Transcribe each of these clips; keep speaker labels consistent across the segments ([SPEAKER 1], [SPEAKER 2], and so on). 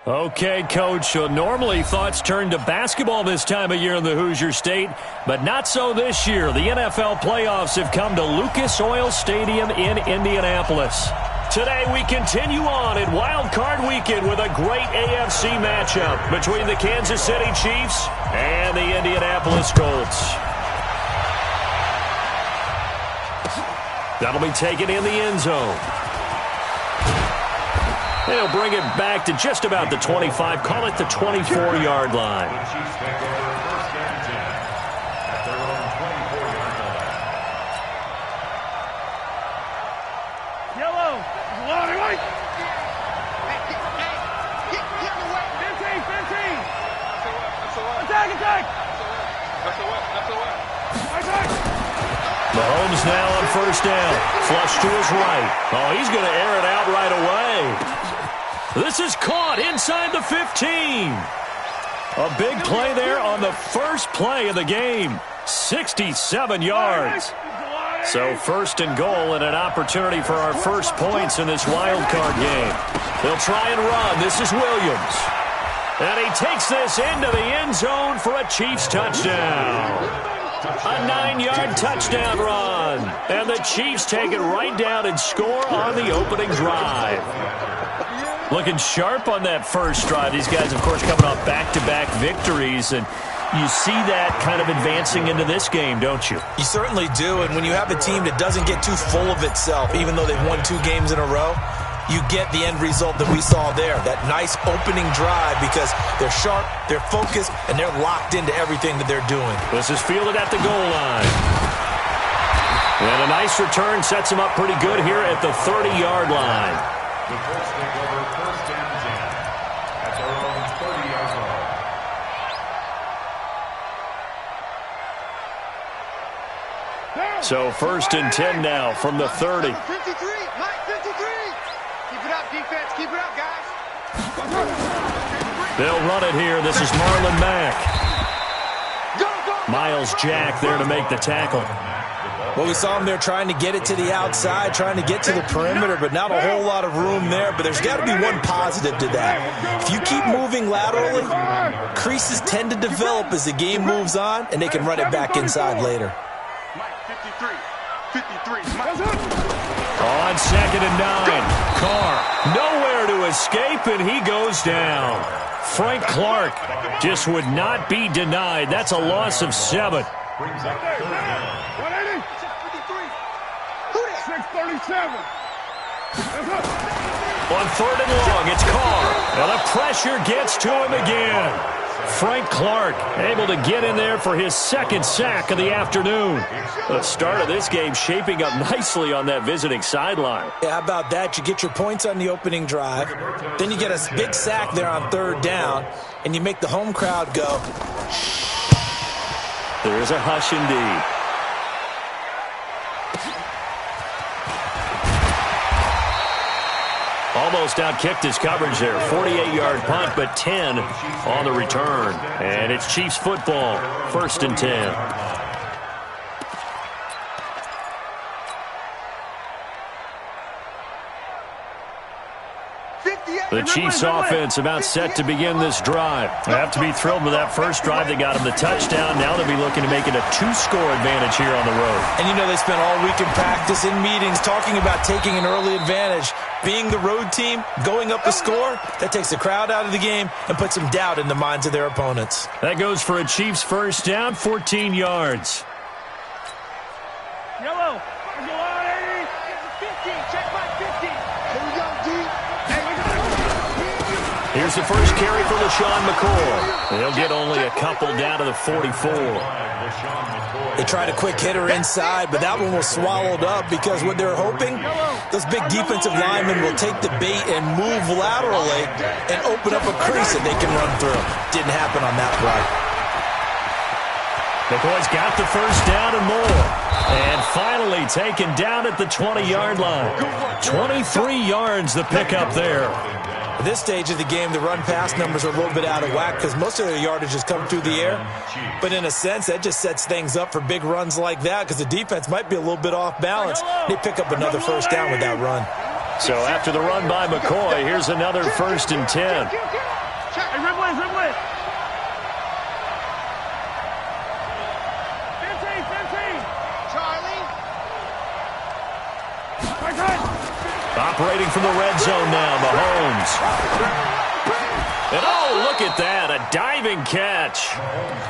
[SPEAKER 1] Okay, Coach, normally thoughts turn to basketball this time of year in the Hoosier State, but not so this year. The NFL playoffs have come to Lucas Oil Stadium in Indianapolis. Today we continue on in Wild Card Weekend with a great AFC matchup between the Kansas City Chiefs and the Indianapolis Colts. That'll be taken in the end zone. They'll bring it back to just about the 25, call it the 24-yard line.
[SPEAKER 2] Yellow, Lonnie White. Get away. 15. Attack.
[SPEAKER 1] Mahomes now on first down. Flush to his right. Oh, he's going to air it out right away. This is caught inside the 15. A big play there on the first play of the game. 67 yards. So first and goal and an opportunity for our first points in this wild card game. They'll try and run. This is Williams. And he takes this into the end zone for a Chiefs touchdown. A 9-yard touchdown run. And the Chiefs take it right down and score on the opening drive. Looking sharp on that first drive. These guys, of course, coming off back-to-back victories, and you see that kind of advancing into this game, don't you?
[SPEAKER 3] You certainly do, and when you have a team that doesn't get too full of itself, even though they've won 2 games in a row, you get the end result that we saw there, that nice opening drive, because they're sharp, they're focused, and they're locked into everything that they're doing.
[SPEAKER 1] This is fielded at the goal line. And a nice return sets them up pretty good here at the 30-yard line.
[SPEAKER 4] The Colts take over first and 10 at their own 30-yard line.
[SPEAKER 1] So first and 10 now from the 30.
[SPEAKER 2] 53, Mike, 53. Keep it up, defense. Keep it up, guys.
[SPEAKER 1] They'll run it here. This is Marlon Mack. Miles Jack there to make the tackle.
[SPEAKER 3] Well, we saw him there trying to get it to the outside, trying to get to the perimeter, but not a whole lot of room there. But there's got to be one positive to that. If you keep moving laterally, creases tend to develop as the game moves on, and they can run it back inside later.
[SPEAKER 1] On second and 9, Carr nowhere to escape, and he goes down. Frank Clark just would not be denied. That's a loss of 7.
[SPEAKER 4] Brings up third down.
[SPEAKER 2] 637.
[SPEAKER 1] On third and long, it's Carr. Now the pressure gets to him again. Frank Clark able to get in there for his second sack of the afternoon. The start of this game shaping up nicely on that visiting sideline.
[SPEAKER 3] Yeah, how about that? You get your points on the opening drive. Then you get a big sack there on third down, and you make the home crowd go.
[SPEAKER 1] There is a hush indeed. Almost outkicked his coverage there. 48-yard punt, but 10 on the return. And it's Chiefs football. First and 10. The Chiefs offense about set to begin this drive. They have to be thrilled with that first drive that got them the touchdown. Now they'll be looking to make it a 2-score advantage here on the road.
[SPEAKER 3] And you know they spent all week in practice, in meetings, talking about taking an early advantage. Being the road team, going up the score, that takes the crowd out of the game and puts some doubt in the minds of their opponents.
[SPEAKER 1] That goes for a Chiefs first down, 14 yards.
[SPEAKER 2] Yellow. 15. Check my 15. Here we go, D.
[SPEAKER 1] Here's the first carry for LaShawn McCoy. They'll get only a couple down to the 44.
[SPEAKER 3] They tried a quick hitter inside, but that one was swallowed up because what they're hoping, those big defensive linemen will take the bait and move laterally and open up a crease that they can run through. Didn't happen on that play.
[SPEAKER 1] McCoy's got the first down and more. And finally taken down at the 20-yard line. 23 yards the pickup there.
[SPEAKER 3] At this stage of the game, the run-pass numbers are a little bit out of whack because most of their yardage has come through the air. But in a sense, that just sets things up for big runs like that because the defense might be a little bit off balance. They pick up another first down with that run.
[SPEAKER 1] So after the run by McCoy, here's another first and 10. Operating from the red zone now, Mahomes. And oh, look at that, a diving catch.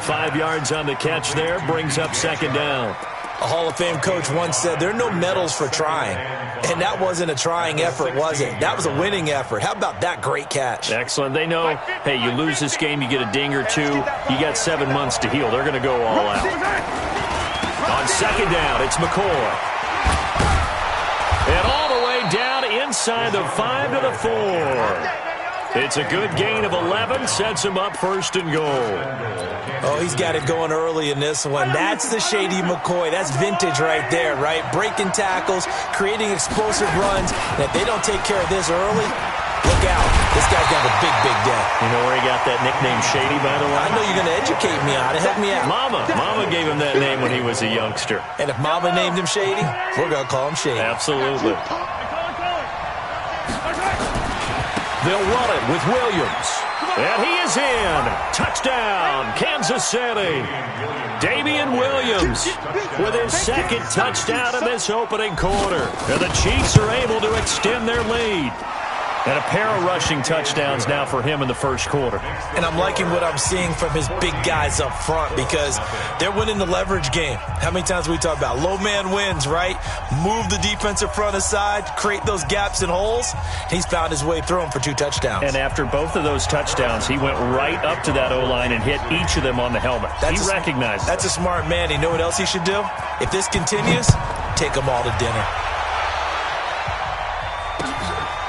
[SPEAKER 1] 5 yards on the catch there, brings up second down.
[SPEAKER 3] A Hall of Fame coach once said there are no medals for trying. And that wasn't a trying effort, was it? That was a winning effort. How about that great catch?
[SPEAKER 1] Excellent. They know, hey, you lose this game, you get a ding or two. You got 7 months to heal. They're going to go all out. On second down, it's McCoy. And all the way down inside the 5 to the 4. It's a good gain of 11, sets him up first and goal.
[SPEAKER 3] Oh, he's got it going early in this one. That's the shady McCoy. That's vintage right there, right? Breaking tackles, creating explosive runs. And if they don't take care of this early, look out. This guy's got a big, big day.
[SPEAKER 1] You know where he got that nickname Shady, by the way?
[SPEAKER 3] I know you're going to educate me on it. Help me out.
[SPEAKER 1] Mama gave him that name when he was a youngster.
[SPEAKER 3] And if Mama named him Shady, we're going to call him Shady.
[SPEAKER 1] Absolutely. They'll run it with Williams. And he is in. Touchdown, Kansas City. Damian Williams with his second touchdown in this opening quarter. And the Chiefs are able to extend their lead. And a pair of rushing touchdowns now for him in the first quarter.
[SPEAKER 3] And I'm liking what I'm seeing from his big guys up front because they're winning the leverage game. How many times we talk about low man wins, right? Move the defensive front aside, create those gaps and holes. He's found his way through them for 2 touchdowns.
[SPEAKER 1] And after both of those touchdowns, he went right up to that O-line and hit each of them on the helmet. He recognized it.
[SPEAKER 3] That's a smart man. You know what else he should do? If this continues, take them all to dinner.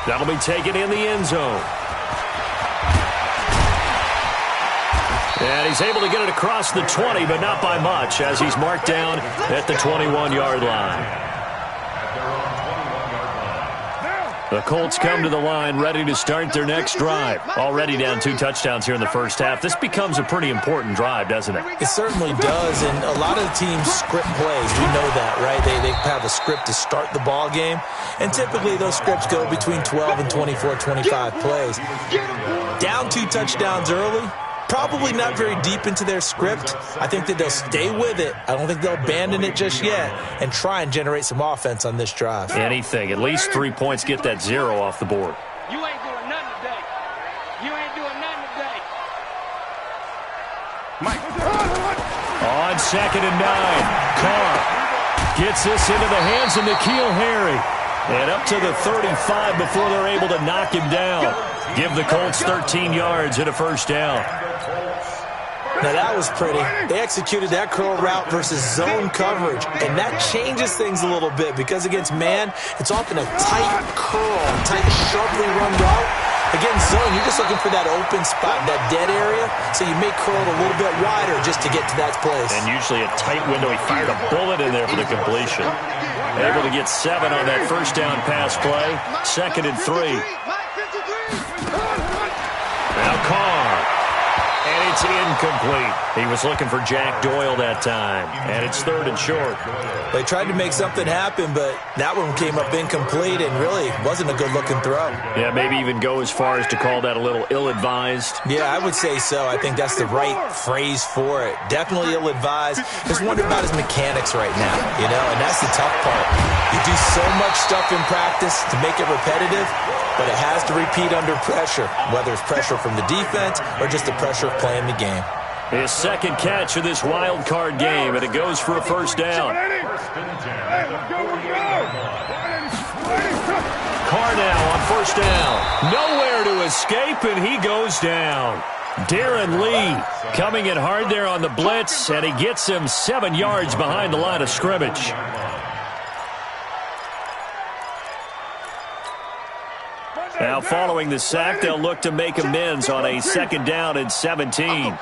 [SPEAKER 1] That'll be taken in the end zone. And he's able to get it across the 20, but not by much, as he's marked down at the 21-yard line. The Colts come to the line ready to start their next drive. Already down 2 touchdowns here in the first half. This becomes a pretty important drive, doesn't it?
[SPEAKER 3] It certainly does, and a lot of the teams script plays. We know that, right? They have a script to start the ball game, and typically those scripts go between 12 and 24, 25 plays. Down 2 touchdowns early, probably not very deep into their script. I think that they'll stay with it. I don't think they'll abandon it just yet and try and generate some offense on this drive.
[SPEAKER 1] Anything. At least 3 points, get that 0 off the board.
[SPEAKER 2] You ain't doing nothing today. You ain't doing nothing today.
[SPEAKER 1] Mike. On second and 9. Carr gets this into the hands of N'Keal Harry. And up to the 35 before they're able to knock him down. Give the Colts 13 yards and a first down.
[SPEAKER 3] Now that was pretty. They executed that curl route versus zone coverage, and that changes things a little bit because against man, it's often a tight curl, tight, sharply run route. Against zone, you're just looking for that open spot, that dead area, so you may curl it a little bit wider just to get to that place.
[SPEAKER 1] And usually a tight window. He fired a bullet in there for the completion. Able to get 7 on that first down pass play. Second and 3. Now Carr. And it's incomplete. He was looking for Jack Doyle that time. And it's 3rd and short.
[SPEAKER 3] They tried to make something happen, but that one came up incomplete and really wasn't a good-looking throw.
[SPEAKER 1] Yeah, maybe even go as far as to call that a little ill-advised.
[SPEAKER 3] Yeah, I would say so. I think that's the right phrase for it. Definitely ill-advised. Just wonder about his mechanics right now, you know, and that's the tough part. You do so much stuff in practice to make it repetitive, but it has to repeat under pressure, whether it's pressure from the defense or just the pressure of playing the game.
[SPEAKER 1] His second catch of this wild card game, and it goes for a first down. Carr now on first down. Nowhere to escape, and he goes down. Darren Lee coming in hard there on the blitz, and he gets him 7 yards behind the line of scrimmage. Now, following the sack, they'll look to make amends on a second down and 17.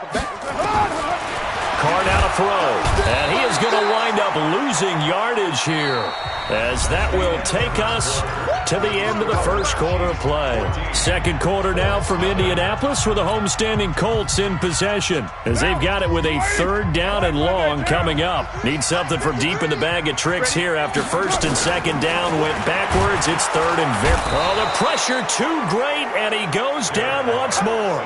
[SPEAKER 1] Carr now to throw, and he is going to wind up losing yardage here, as that will take us to the end of the first quarter of play. Second quarter now from Indianapolis with the homestanding Colts in possession, as they've got it with a 3rd down and long coming up. Need something from deep in the bag of tricks here after 1st and 2nd down went backwards. It's 3rd and very... Oh, the pressure too great, and he goes down once more.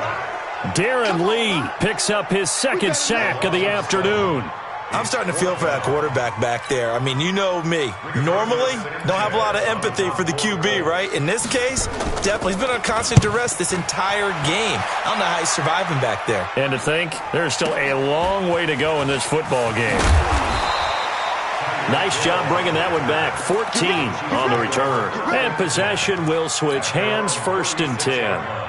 [SPEAKER 1] Darren Lee picks up his 2nd sack of the afternoon.
[SPEAKER 3] I'm starting to feel for that quarterback back there. I mean, you know me. Normally, don't have a lot of empathy for the QB, right? In this case, definitely. He's been on constant duress this entire game. I don't know how he's surviving back there.
[SPEAKER 1] And to think, there's still a long way to go in this football game. Nice job bringing that one back. 14 on the return. And possession will switch hands, 1st and 10.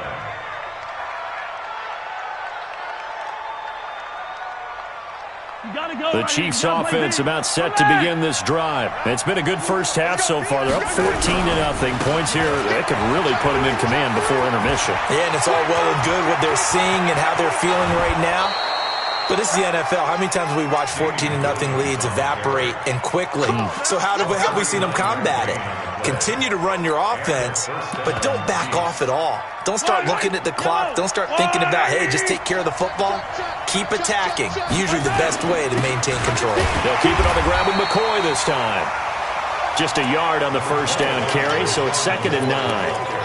[SPEAKER 1] The Chiefs offense about set to begin this drive. It's been a good first half so far. They're up 14-0. Points here, they could really put them in command before intermission.
[SPEAKER 3] Yeah, and it's all well and good what they're seeing and how they're feeling right now. But this is the NFL. How many times have we watched 14-0 leads evaporate and quickly? So how have we seen them combat it? Continue to run your offense, but don't back off at all. Don't start looking at the clock. Don't start thinking about, hey, just take care of the football. Keep attacking. Usually the best way to maintain control.
[SPEAKER 1] They'll keep it on the ground with McCoy this time. Just a yard on the first down carry, so it's 2nd and 9.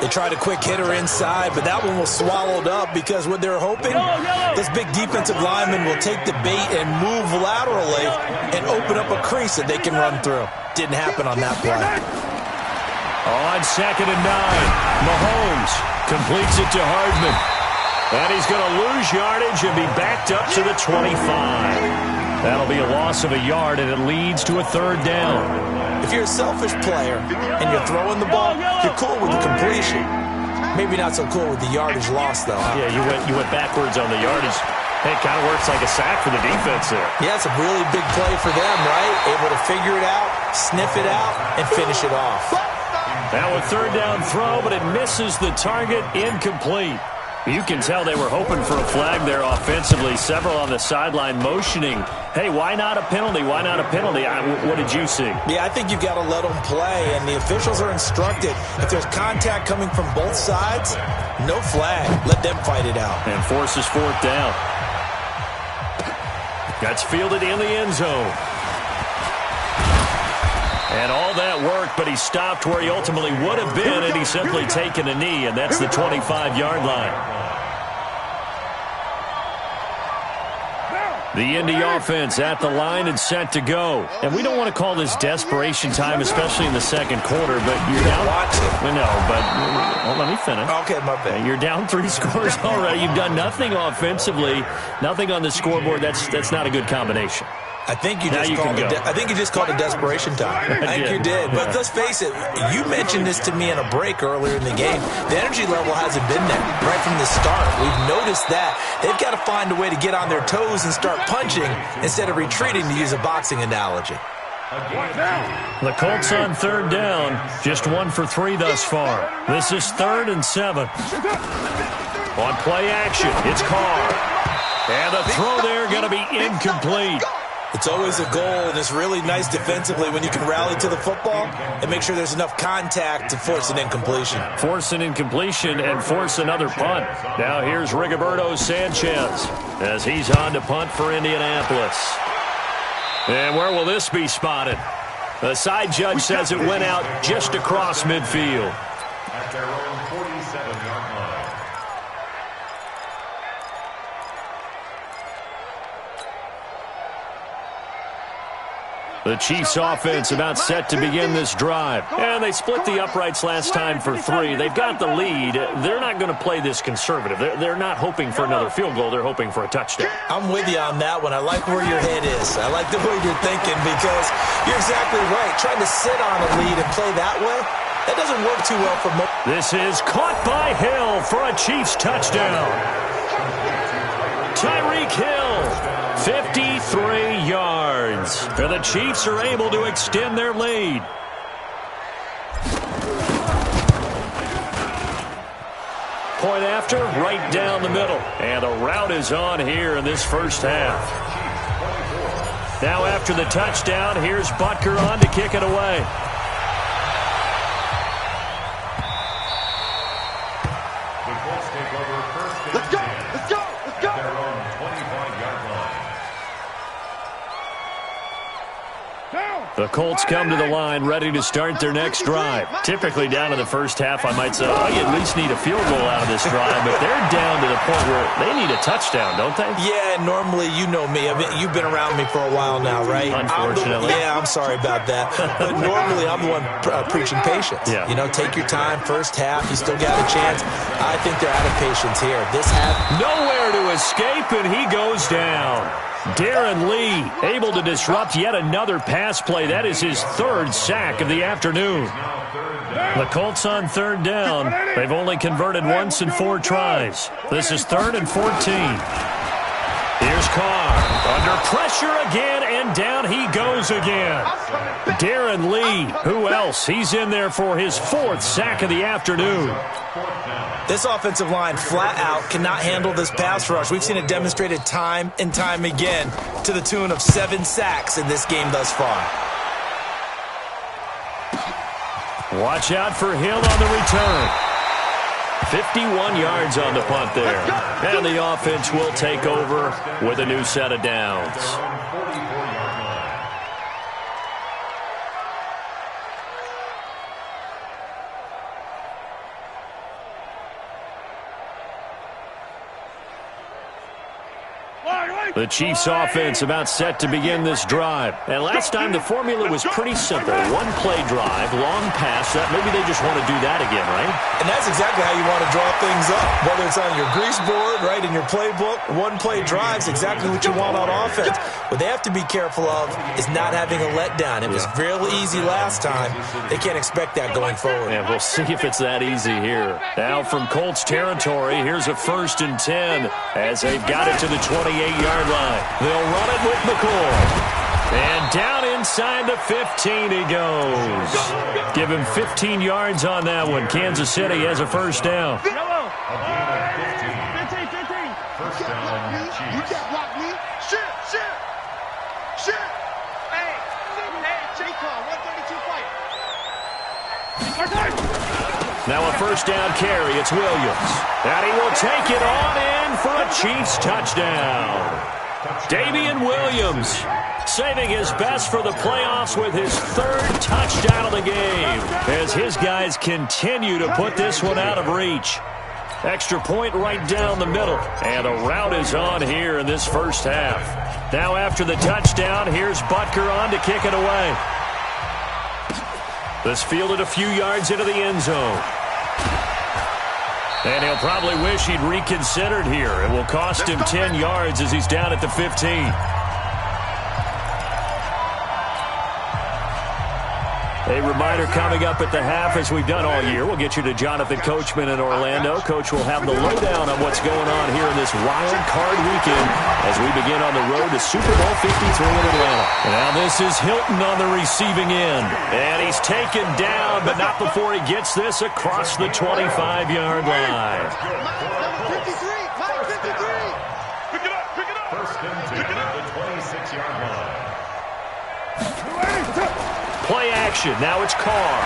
[SPEAKER 3] They tried a quick hitter inside, but that one was swallowed up because what they're hoping, this big defensive lineman will take the bait and move laterally and open up a crease that they can run through. Didn't happen on that play.
[SPEAKER 1] On 2nd and 9, Mahomes completes it to Hardman. And he's going to lose yardage and be backed up to the 25. That'll be a loss of a yard, and it leads to a 3rd down.
[SPEAKER 3] If you're a selfish player and you're throwing the ball, you're cool with the completion. Maybe not so cool with the yardage loss, though. Huh?
[SPEAKER 1] Yeah, you went backwards on the yardage. Hey, it kind of works like a sack for the defense there.
[SPEAKER 3] Yeah, it's a really big play for them, right? Able to figure it out, sniff it out, and finish it off.
[SPEAKER 1] Now a 3rd down throw, but it misses the target, incomplete. You can tell they were hoping for a flag there offensively. Several on the sideline motioning, hey, why not a penalty? Why not a penalty? What did you see?
[SPEAKER 3] Yeah, I think you've got to let them play, and the officials are instructed. If there's contact coming from both sides, no flag. Let them fight it out.
[SPEAKER 1] And forces 4th down. That's fielded in the end zone. And all that worked, but he stopped where he ultimately would have been, and he's simply taken a knee, and that's the 25-yard line. The Indy offense at the line and set to go. And we don't want to call this desperation time, especially in the second quarter, but you're down. No, but let me finish.
[SPEAKER 3] Okay, my bad.
[SPEAKER 1] You're down 3 scores already. You've done nothing offensively, nothing on the scoreboard. That's not a good combination.
[SPEAKER 3] I think you just called it desperation time. I think you did. But let's face it, you mentioned this to me in a break earlier in the game. The energy level hasn't been there right from the start. We've noticed that. They've got to find a way to get on their toes and start punching instead of retreating, to use a boxing analogy.
[SPEAKER 1] The Colts on 3rd down, just 1 for 3 thus far. This is 3rd and 7. On play action, it's Carr. And the throw there going to be incomplete.
[SPEAKER 3] It's always a goal, and it's really nice defensively when you can rally to the football and make sure there's enough contact to force an incompletion.
[SPEAKER 1] Force an incompletion and force another punt. Now here's Rigoberto Sanchez as he's on to punt for Indianapolis. And where will this be spotted? The side judge says it went out just across midfield.
[SPEAKER 4] At their own 47-yard line.
[SPEAKER 1] The Chiefs offense about set to begin this drive. And they split the uprights last time for 3. They've got the lead. They're not going to play this conservative. They're not hoping for another field goal. They're hoping for a touchdown.
[SPEAKER 3] I'm with you on that one. I like where your head is. I like the way you're thinking, because you're exactly right. Trying to sit on a lead and play that way, that doesn't work too well for most.
[SPEAKER 1] This is caught by Hill for a Chiefs touchdown. Tyreek Hill, 53 yards. And the Chiefs are able to extend their lead. Point after, right down the middle. And the route is on here in this first half. Now after the touchdown, here's Butker on to kick it away.
[SPEAKER 2] Let's go! Let's go! Let's go!
[SPEAKER 4] Their own 25-yard line.
[SPEAKER 1] The Colts come to the line ready to start their next drive. Typically down in the first half, I might say, oh, you at least need a field goal out of this drive, but they're down to the point where they need a touchdown, don't they?
[SPEAKER 3] Yeah, normally, you know me. I mean, you've been around me for a while now, right?
[SPEAKER 1] Unfortunately.
[SPEAKER 3] I'm sorry about that. But normally, I'm the one preaching patience.
[SPEAKER 1] Yeah.
[SPEAKER 3] You know, take your time. First half, you still got a chance. I think they're out of patience here. This half.
[SPEAKER 1] Nowhere to escape, and he goes down. Darren Lee able to disrupt yet another pass play. That is his third sack of the afternoon. The Colts on third down. They've only converted once in 4 tries. This is 3rd and 14. Here's Carr. Under pressure again, and down he goes again. Darren Lee, who else? He's in there for his 4th sack of the afternoon.
[SPEAKER 3] This offensive line flat out cannot handle this pass rush. We've seen it demonstrated time and time again to the tune of 7 sacks in this game thus far.
[SPEAKER 1] Watch out for Hill on the return. 51 yards on the punt there. And the offense will take over with a new set of downs. The Chiefs offense about set to begin this drive. And last time the formula was pretty simple. 1-play drive, long pass. Maybe they just want to do that again, right?
[SPEAKER 3] And that's exactly how you want to draw things up. Whether it's on your grease board, right, in your playbook, 1-play drives, exactly what you want on offense. What they have to be careful of is not having a letdown. It was real easy last time. They can't expect that going forward.
[SPEAKER 1] And we'll see if it's that easy here. Now from Colts territory, here's a 1st and 10 as they've got it to the 28-yard line. They'll run it with McCoy. And down inside the 15 he goes. Give him 15 yards on that one. Kansas City has a 1st down.
[SPEAKER 2] 15.
[SPEAKER 4] First down, Chiefs.
[SPEAKER 2] You can't block me. Shit. Hey, J-Con, 132 fight.
[SPEAKER 1] Now a 1st down carry. It's Williams. And he will take it on in for a Chiefs touchdown. Damian Williams saving his best for the playoffs with his 3rd touchdown of the game as his guys continue to put this one out of reach. Extra point right down the middle, and the route is on here in this first half. Now after the touchdown, here's Butker on to kick it away. This fielded a few yards into the end zone. And he'll probably wish he'd reconsidered here. It will cost him 10 yards as he's down at the 15. A reminder coming up at the half, as we've done all year. We'll get you to Jonathan Coachman in Orlando. Coach will have the lowdown on what's going on here in this wild card weekend as we begin on the road to Super Bowl 53 in Atlanta. Now this is Hilton on the receiving end. And he's taken down, but not before he gets this across the 25-yard line.
[SPEAKER 2] Pick it up.
[SPEAKER 4] First and 10 at the 26-yard line.
[SPEAKER 1] Play action. Now it's Carr.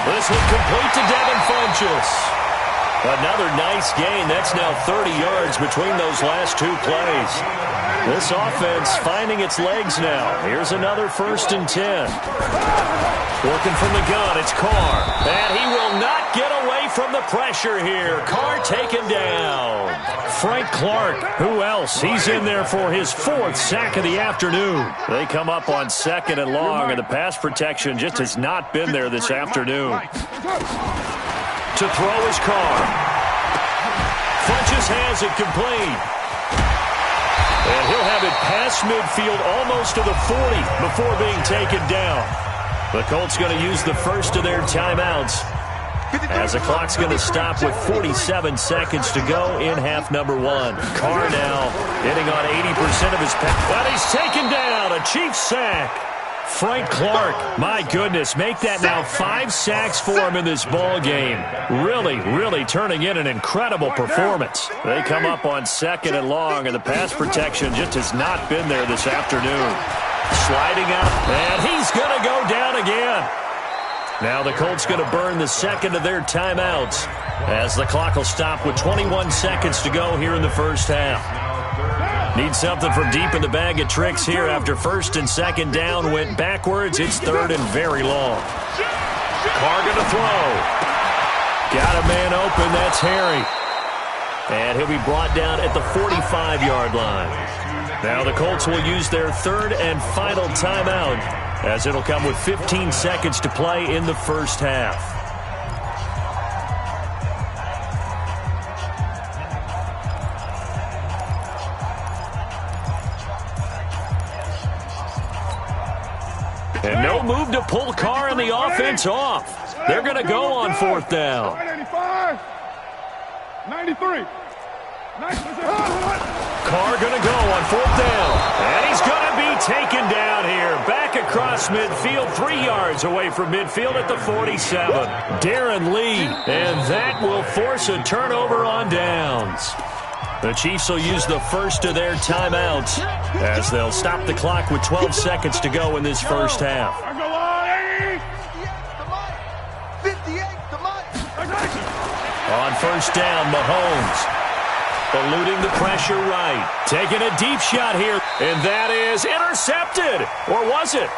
[SPEAKER 1] This one complete to Devin Funchess. Another nice gain. That's now 30 yards between those last 2 plays. This offense finding its legs now. Here's another 1st and 10. Working from the gun, it's Carr. And he will not get away from the pressure here. Carr taken down. Frank Clark, who else? He's in there for his 4th sack of the afternoon. They come up on 2nd and long, and the pass protection just has not been there this afternoon. To throw is Carr. Funchess has it complete. And he'll have it past midfield almost to the 40 before being taken down. The Colts going to use the first of their timeouts as the clock's going to stop with 47 seconds to go in half number 1. Carr now hitting on 80% of his pass. But he's taken down. A Chiefs sack. Frank Clark, my goodness, make that now 5 sacks for him in this ball game. Really turning in an incredible performance. They come up on 2nd and long, and the pass protection just has not been there this afternoon. Sliding out, and he's going to go down again. Now the Colts going to burn the 2nd of their timeouts as the clock will stop with 21 seconds to go here in the first half. Need something from deep in the bag of tricks here after first and second down went backwards. It's third and very long. Carr going to throw. Got a man open. That's Harry. And he'll be brought down at the 45-yard line. Now the Colts will use their third and final timeout, as it'll come with 15 seconds to play in the first half. And no move to pull Carr and the offense off. They're going to go on fourth down.
[SPEAKER 2] 95, 93.
[SPEAKER 1] Carr going to go on fourth down. And he's going to be taken down here. Back across midfield, 3 yards away from midfield at the 47. Darren Lee. And that will force a turnover on downs. The Chiefs will use the first of their timeouts as they'll stop the clock with 12 seconds to go in this first half. On first down, Mahomes. Eluding the pressure right. Taking a deep shot here. And that is intercepted. Or was it?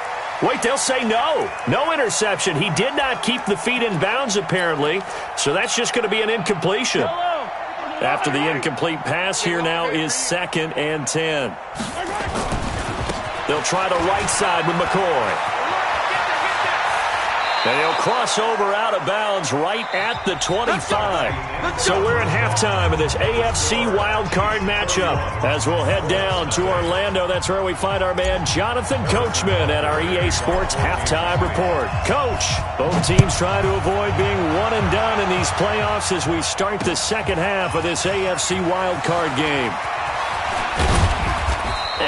[SPEAKER 1] Wait, they'll say no. No interception. He did not keep the feet in bounds, apparently. So that's just going to be an incompletion. After the incomplete pass, here now is 2nd and 10. They'll try the right side with McCoy. And he'll cross over out of bounds right at the 25. So we're in halftime of this AFC wildcard matchup as we'll head down to Orlando. That's where we find our man Jonathan Coachman at our EA Sports Halftime Report. Coach, both teams try to avoid being one and done in these playoffs as we start the second half of this AFC wildcard game.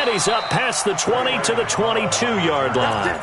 [SPEAKER 1] And he's up past the 20 to the 22-yard line.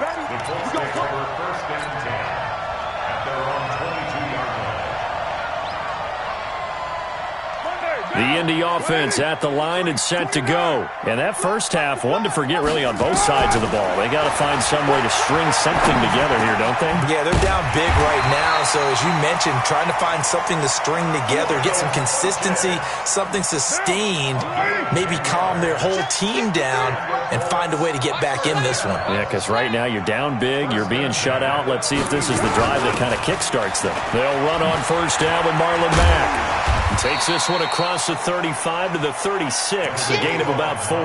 [SPEAKER 1] The Indy offense at the line and set to go. And that first half, one to forget really on both sides of the ball. They got to find some way to string something together here, don't they?
[SPEAKER 3] Yeah, they're down big right now. So as you mentioned, trying to find something to string together, get some consistency, something sustained, maybe calm their whole team down and find a way to get back in this one.
[SPEAKER 1] Yeah, because right now you're down big, you're being shut out. Let's see if this is the drive that kind of kickstarts them. They'll run on first down with Marlon Mack. Takes this one across the 35 to the 36, a gain of about 4.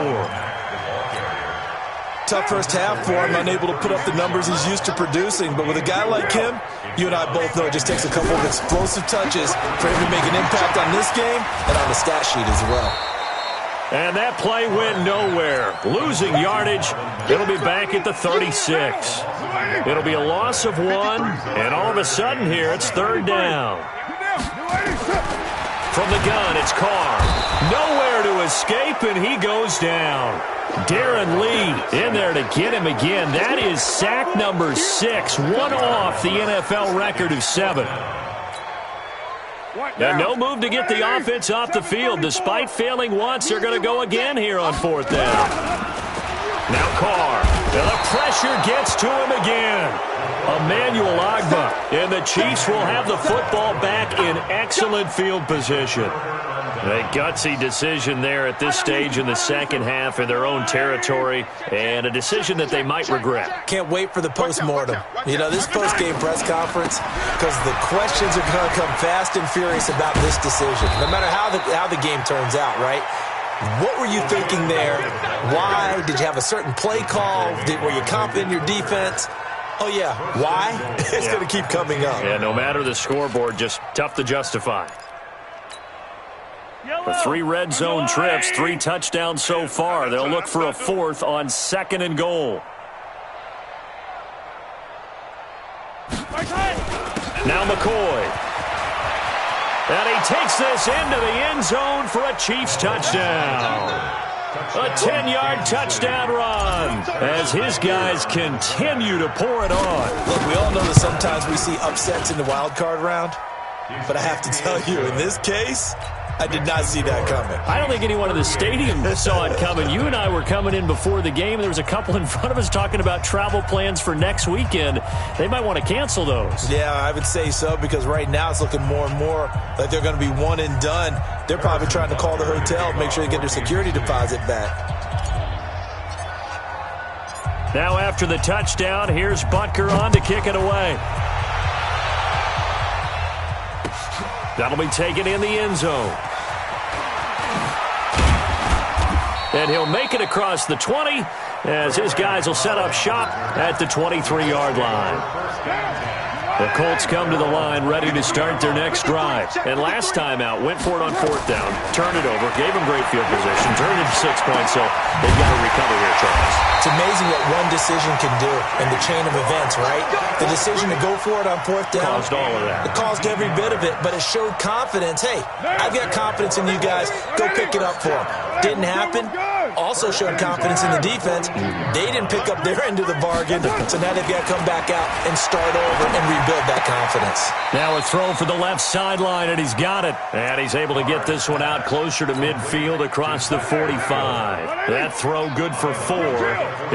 [SPEAKER 3] Tough first half for him, unable to put up the numbers he's used to producing. But with a guy like him, you and I both know it just takes a couple of explosive touches for him to make an impact on this game and on the stat sheet as well.
[SPEAKER 1] And that play went nowhere. Losing yardage. It'll be back at the 36. It'll be a loss of 1, and all of a sudden here, it's third down. From the gun, it's Carr. Nowhere to escape, and he goes down. Darren Lee in there to get him again. That is sack number 6, one off the NFL record of 7. And no move to get the offense off the field. Despite failing once, they're going to go again here on fourth down. Now Carr. And the pressure gets to him again. Emmanuel Ogbah. And the Chiefs will have the football back in excellent field position. A gutsy decision there at this stage in the second half in their own territory, and a decision that they might regret.
[SPEAKER 3] Can't wait for the post-mortem. You know, this post-game press conference, because the questions are going to come fast and furious about this decision, no matter how the game turns out, right? What were you thinking there? Why? Did you have a certain play call? Were you confident in your defense? Oh, yeah. Why? It's going to keep coming up.
[SPEAKER 1] Yeah, no matter the scoreboard, just tough to justify. For 3 red zone trips, 3 touchdowns so far. They'll look for a 4th on 2nd and goal. Now McCoy. And he takes this into the end zone for a Chiefs touchdown. A 10-yard touchdown run as his guys continue to pour it on.
[SPEAKER 3] Look, we all know that sometimes we see upsets in the wild card round. But I have to tell you, in this case, I did not see that coming.
[SPEAKER 1] I don't think anyone in the stadium saw it coming. You and I were coming in before the game. There was a couple in front of us talking about travel plans for next weekend. They might want to cancel those.
[SPEAKER 3] Yeah, I would say so, because right now it's looking more and more like they're going to be one and done. They're probably trying to call the hotel, make sure they get their security deposit back.
[SPEAKER 1] Now after the touchdown, here's Butker on to kick it away. That'll be taken in the end zone. And he'll make it across the 20 as his guys will set up shop at the 23-yard line. The Colts come to the line ready to start their next drive. And last time out, went for it on fourth down, turned it over, gave them great field position, turned it 6 points, so they've got to recover here, Charles.
[SPEAKER 3] It's amazing what one decision can do in the chain of events, right? The decision to go for it on fourth down.
[SPEAKER 1] Caused all of that.
[SPEAKER 3] It caused every bit of it, but it showed confidence. Hey, I've got confidence in you guys. Go pick it up for them. Didn't happen. Also showed confidence in the defense. They didn't pick up their end of the bargain, so now they've got to come back out and start over and rebuild that confidence.
[SPEAKER 1] Now a throw for the left sideline, and he's got it. And he's able to get this one out closer to midfield across the 45. That throw good for 4.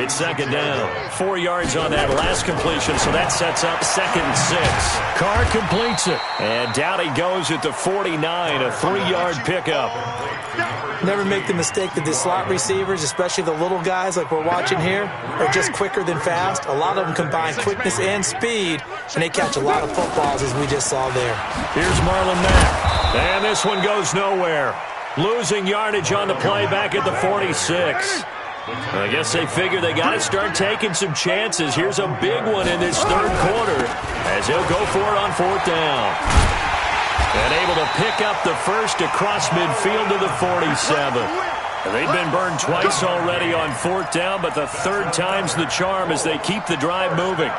[SPEAKER 1] It's second down. 4 yards on that last completion, so that sets up 2nd and 6. Carr completes it. And down he goes at the 49, a 3-yard pickup.
[SPEAKER 3] Never make the mistake that the slot receivers, especially the little guys like we're watching here, are just quicker than fast. A lot of them combine quickness and speed, and they catch a lot of footballs, as we just saw there.
[SPEAKER 1] Here's Marlon Mack. And this one goes nowhere. Losing yardage on the play back at the 46. I guess they figure they got to start taking some chances. Here's a big one in this third quarter as he'll go for it on fourth down. And able to pick up the first across midfield to the 47. And they've been burned twice already on fourth down, but the third time's the charm as they keep the drive moving.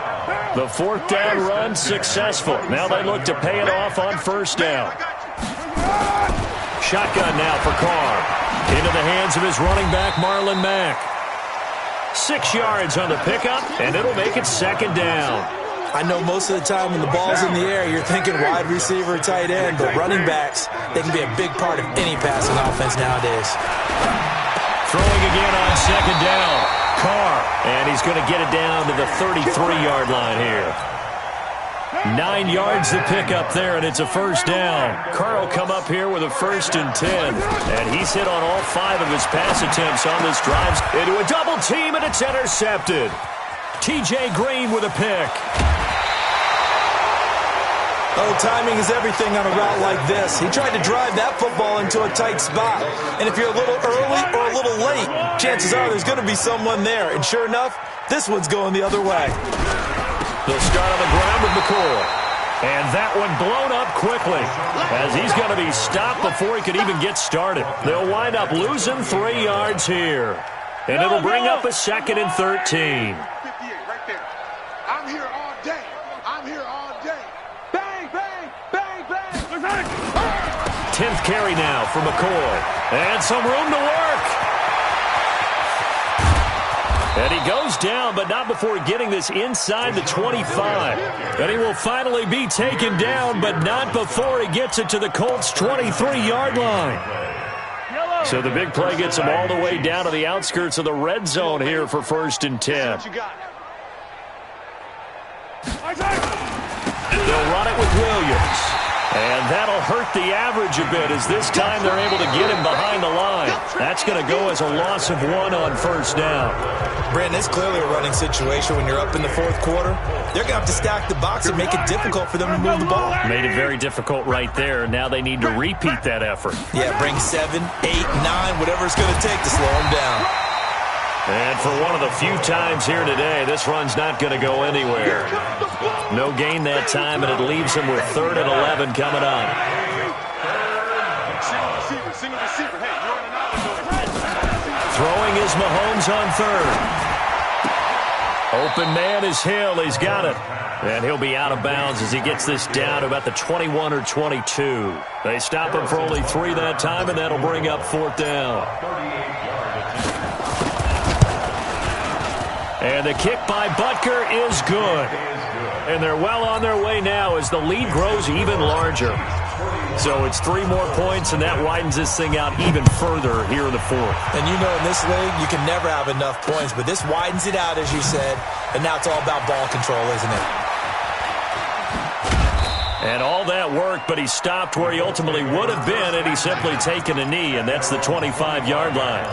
[SPEAKER 1] The fourth down run successful. Now they look to pay it off on first down. Shotgun now for Carr. Into the hands of his running back, Marlon Mack. 6 yards on the pickup, and it'll make it second down.
[SPEAKER 3] I know most of the time when the ball's in the air, you're thinking wide receiver, tight end, but running backs, they can be a big part of any passing offense nowadays.
[SPEAKER 1] Throwing again on second down. Carr, and he's going to get it down to the 33-yard line here. 9 yards to pick up there, and it's a first down. Carr will come up here with a 1st and 10, and he's hit on all 5 of his pass attempts on this drive. Into a double team, and it's intercepted. T.J. Green with a pick.
[SPEAKER 3] Oh, timing is everything on a route like this. He tried to drive that football into a tight spot. And if you're a little early or a little late, chances are there's going to be someone there. And sure enough, this one's going the other way.
[SPEAKER 1] They'll start on the ground with McCoy. And that one blown up quickly as he's going to be stopped before he could even get started. They'll wind up losing 3 yards here. And it'll bring up a 2nd and 13.
[SPEAKER 2] I'm here all day. I'm here all day. Bang, bang, bang, bang.
[SPEAKER 1] 10th carry now for McCoy. And some room to work. And he goes down, but not before getting this inside the 25. And he will finally be taken down, but not before he gets it to the Colts' 23-yard line. So the big play gets him all the way down to the outskirts of the red zone here for 1st and 10. They'll run it with Williams. And that'll hurt the average a bit as this time they're able to get him behind the line. That's going to go as a loss of 1 on first down.
[SPEAKER 3] Brandon, it's clearly a running situation when you're up in the fourth quarter. They're going to have to stack the box and make it difficult for them to move the ball.
[SPEAKER 1] Made it very difficult right there. Now they need to repeat that effort.
[SPEAKER 3] Yeah, bring 7, 8, 9, whatever it's going to take to slow them down.
[SPEAKER 1] And for one of the few times here today, this run's not going to go anywhere. No gain that time, and it leaves him with 3rd and 11 coming up. Throwing is Mahomes on 3rd. Open man is Hill. He's got it. And he'll be out of bounds as he gets this down to about the 21 or 22. They stop him for only 3 that time, and that'll bring up 4th down. And the kick by Butker is good. And they're well on their way now as the lead grows even larger. So it's 3 more points, and that widens this thing out even further here in the fourth.
[SPEAKER 3] And you know in this league, you can never have enough points, but this widens it out, as you said, and now it's all about ball control, isn't it?
[SPEAKER 1] And all that work, but he stopped where he ultimately would have been had he simply taken a knee, and that's the 25-yard line.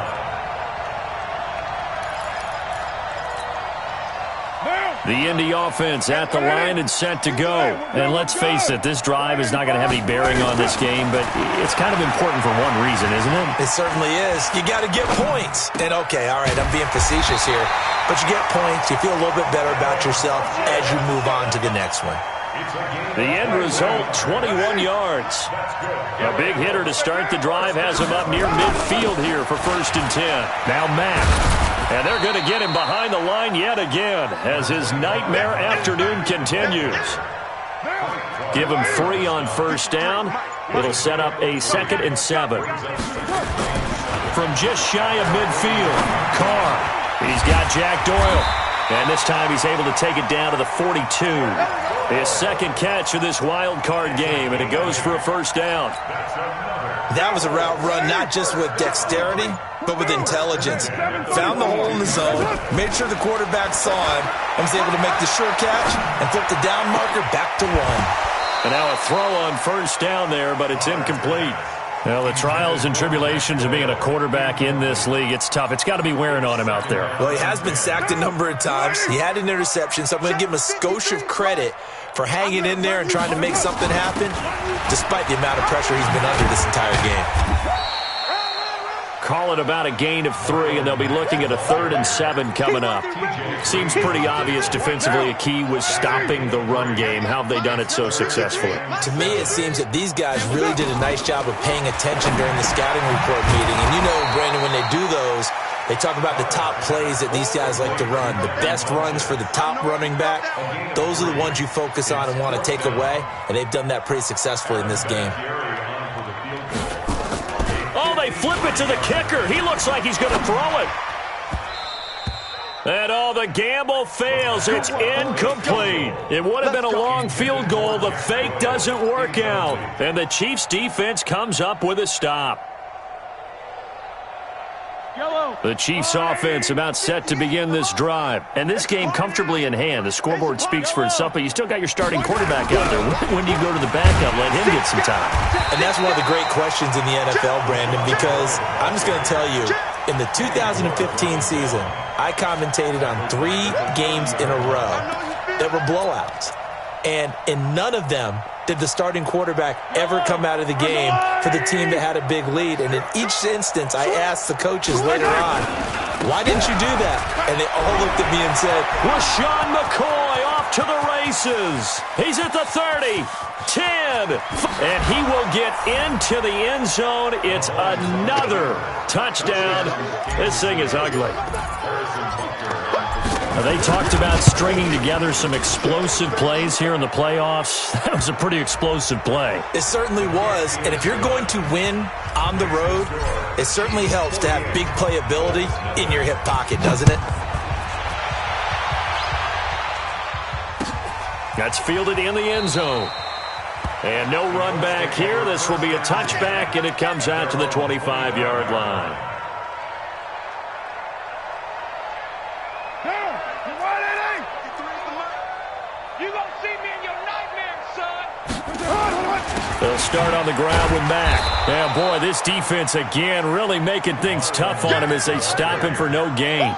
[SPEAKER 1] The Indy offense at the line and set to go. And let's face it, this drive is not going to have any bearing on this game, but it's kind of important for one reason, isn't it?
[SPEAKER 3] It certainly is. You got to get points. And okay, all right, I'm being facetious here, but you get points, you feel a little bit better about yourself as you move on to the next one.
[SPEAKER 1] The end result, 21 yards. A big hitter to start the drive has him up near midfield here for 1st and 10. Now Mack. And they're going to get him behind the line yet again as his nightmare afternoon continues. Give him 3 on 1st down. It'll set up a 2nd and 7. From just shy of midfield, Carr. He's got Jack Doyle. And this time he's able to take it down to the 42. His 2nd catch of this wild card game, and it goes for a 1st down.
[SPEAKER 3] That was a route run not just with dexterity, but with intelligence. Found the hole in the zone, made sure the quarterback saw him, and was able to make the sure catch and flip the down marker back to 1.
[SPEAKER 1] And now a throw on 1st down there, but it's incomplete. Well, the trials and tribulations of being a quarterback in this league, it's tough. It's got to be wearing on him out there.
[SPEAKER 3] Well, he has been sacked a number of times. He had an interception, so I'm going to give him a skosh of credit for hanging in there and trying to make something happen, despite the amount of pressure he's been under this entire game.
[SPEAKER 1] Call it about a gain of 3, and they'll be looking at a 3rd and 7 coming up. Seems pretty obvious defensively a key was stopping the run game. How have they done it so successfully?
[SPEAKER 3] To me, it seems that these guys really did a nice job of paying attention during the scouting report meeting. And you know, Brandon, when they do those, they talk about the top plays that these guys like to run. The best runs for the top running back, those are the ones you focus on and want to take away. And they've done that pretty successfully in this game.
[SPEAKER 1] Oh, they flip it to the kicker. He looks like he's going to throw it. And the gamble fails. It's incomplete. It would have been a long field goal. The fake doesn't work out. And the Chiefs defense comes up with a stop. The Chiefs offense about set to begin this drive. And this game comfortably in hand. The scoreboard speaks for itself, but you still got your starting quarterback out there. When do you go to the backup? Let him get some time.
[SPEAKER 3] And that's one of the great questions in the NFL, Brandon, because I'm just going to tell you, in the 2015 season, I commentated on 3 games in a row that were blowouts. And in none of them did the starting quarterback ever come out of the game for the team that had a big lead. And in each instance, I asked the coaches later on, why didn't you do that? And they all looked at me and said,
[SPEAKER 1] LaShawn McCoy off to the races. He's at the 30, 10, and he will get into the end zone. It's another touchdown. This thing is ugly. They talked about stringing together some explosive plays here in the playoffs. That was a pretty explosive play.
[SPEAKER 3] It certainly was. And if you're going to win on the road, it certainly helps to have big playability in your hip pocket, doesn't it?
[SPEAKER 1] That's fielded in the end zone. And no run back here. This will be a touchback, and it comes out to the 25-yard line. They'll start on the ground with Mack. Yeah, boy, this defense again really making things tough on him as they stop him for no gain.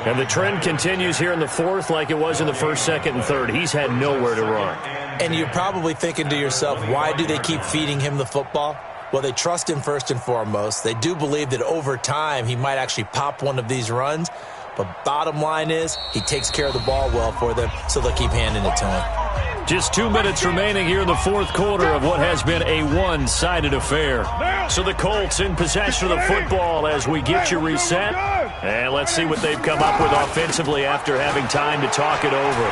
[SPEAKER 1] And the trend continues here in the fourth like it was in the first, second, and third. He's had nowhere to run.
[SPEAKER 3] And you're probably thinking to yourself, why do they keep feeding him the football? Well, they trust him first and foremost. They do believe that over time he might actually pop one of these runs. But bottom line is he takes care of the ball well for them, so they'll keep handing it to him.
[SPEAKER 1] Just 2 minutes remaining here in the fourth quarter of what has been a one-sided affair. So the Colts in possession of the football as we get you reset. And let's see what they've come up with offensively after having time to talk it over.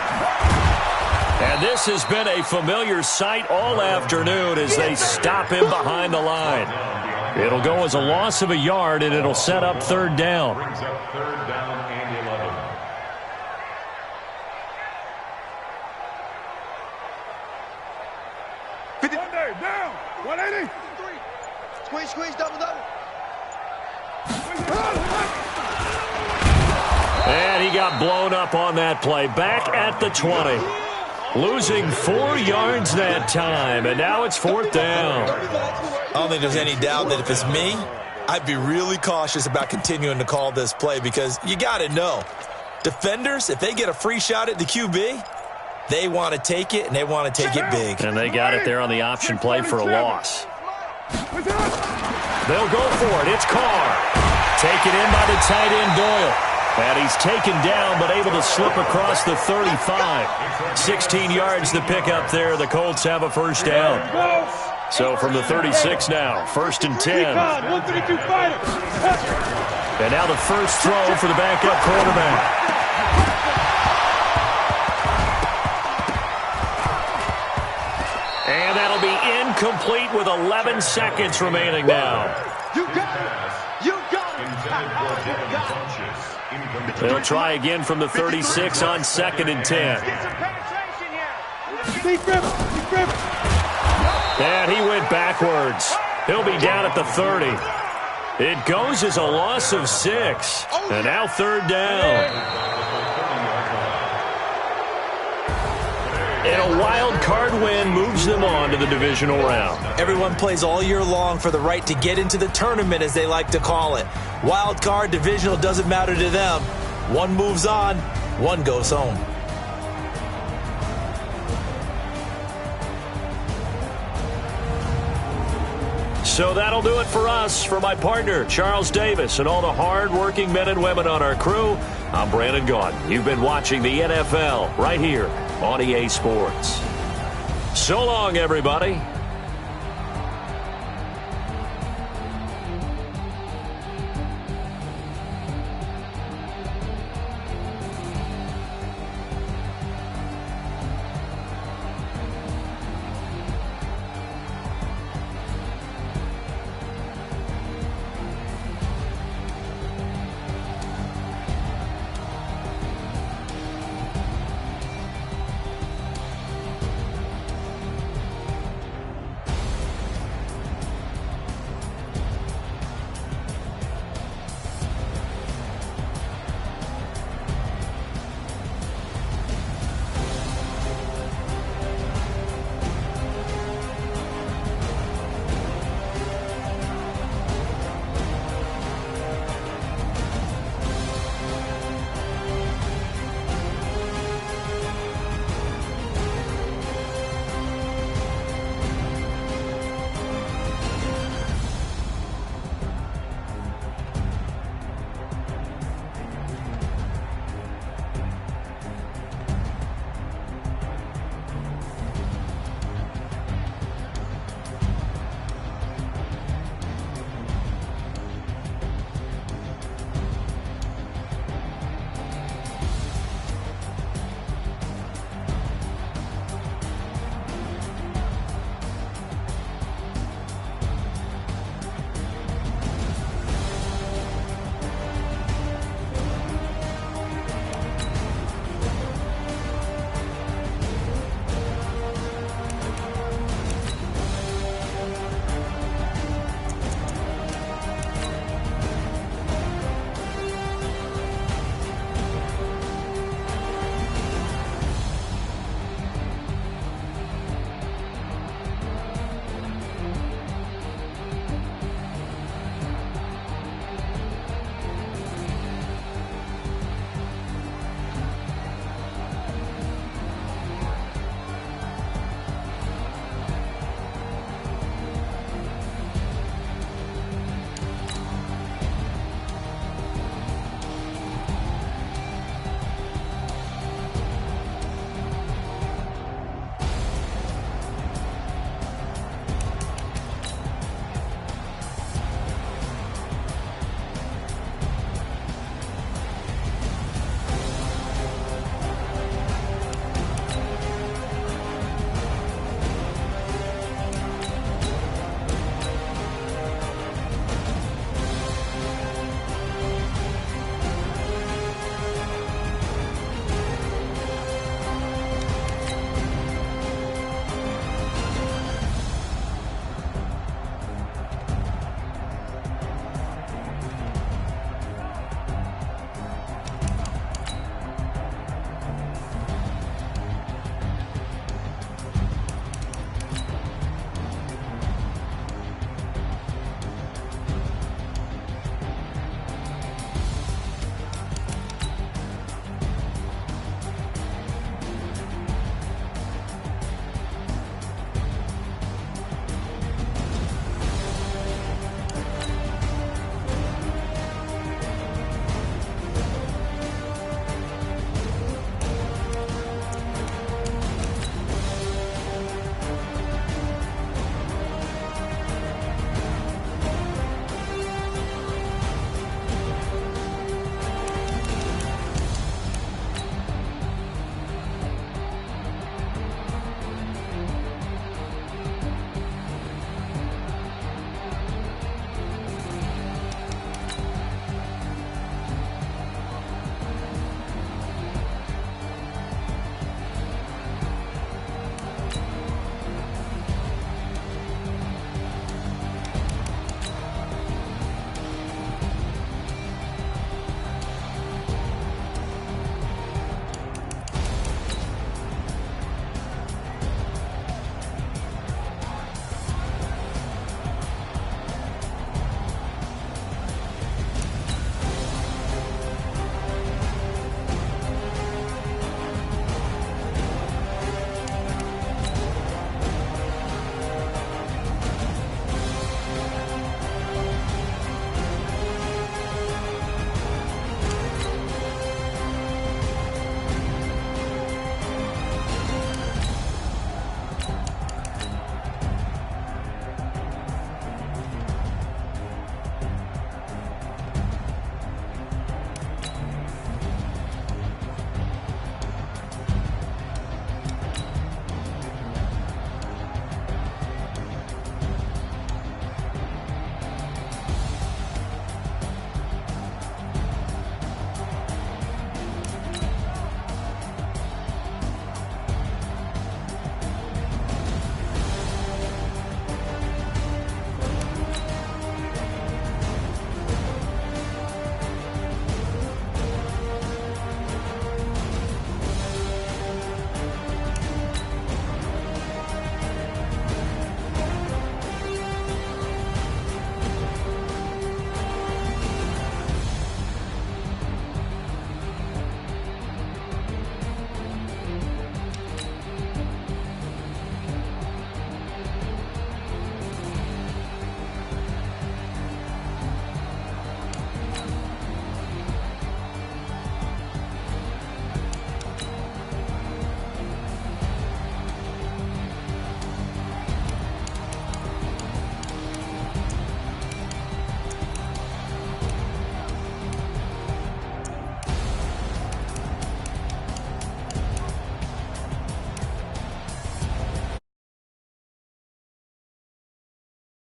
[SPEAKER 1] And this has been a familiar sight all afternoon as they stop him behind the line. It'll go as a loss of a yard, and it'll set up 3rd down.
[SPEAKER 4] Brings up 3rd down and 11.
[SPEAKER 2] Down. 180.
[SPEAKER 5] Squeeze, double.
[SPEAKER 1] And he got blown up on that play. Back at the 20. Losing 4 yards that time, and now it's 4th down.
[SPEAKER 3] I don't think there's any doubt that if it's me, I'd be really cautious about continuing to call this play because you got to know, defenders, if they get a free shot at the QB, they want to take it, and they want to take it big.
[SPEAKER 1] And they got it there on the option play for a loss. They'll go for it. It's Carr. Taken in by the tight end, Doyle. And he's taken down, but able to slip across the 35. 16 yards to pick up there. The Colts have a first down. So from the 36 now, 1st and 10. And now the first throw for the backup quarterback. And that'll be incomplete with 11 seconds remaining now.
[SPEAKER 2] You got it.
[SPEAKER 1] They'll try again from the 36 on 2nd and 10. And he went backwards. He'll be down at the 30. It goes as a loss of 6. And now 3rd down. And a wild card win moves them on to the divisional round.
[SPEAKER 3] Everyone plays all year long for the right to get into the tournament, as they like to call it. Wild card, divisional, doesn't matter to them. One moves on, one goes home.
[SPEAKER 1] So that'll do it for us. For my partner, Charles Davis, and all the hard-working men and women on our crew, I'm Brandon Gaudin. You've been watching the NFL right here on EA Sports. So long, everybody.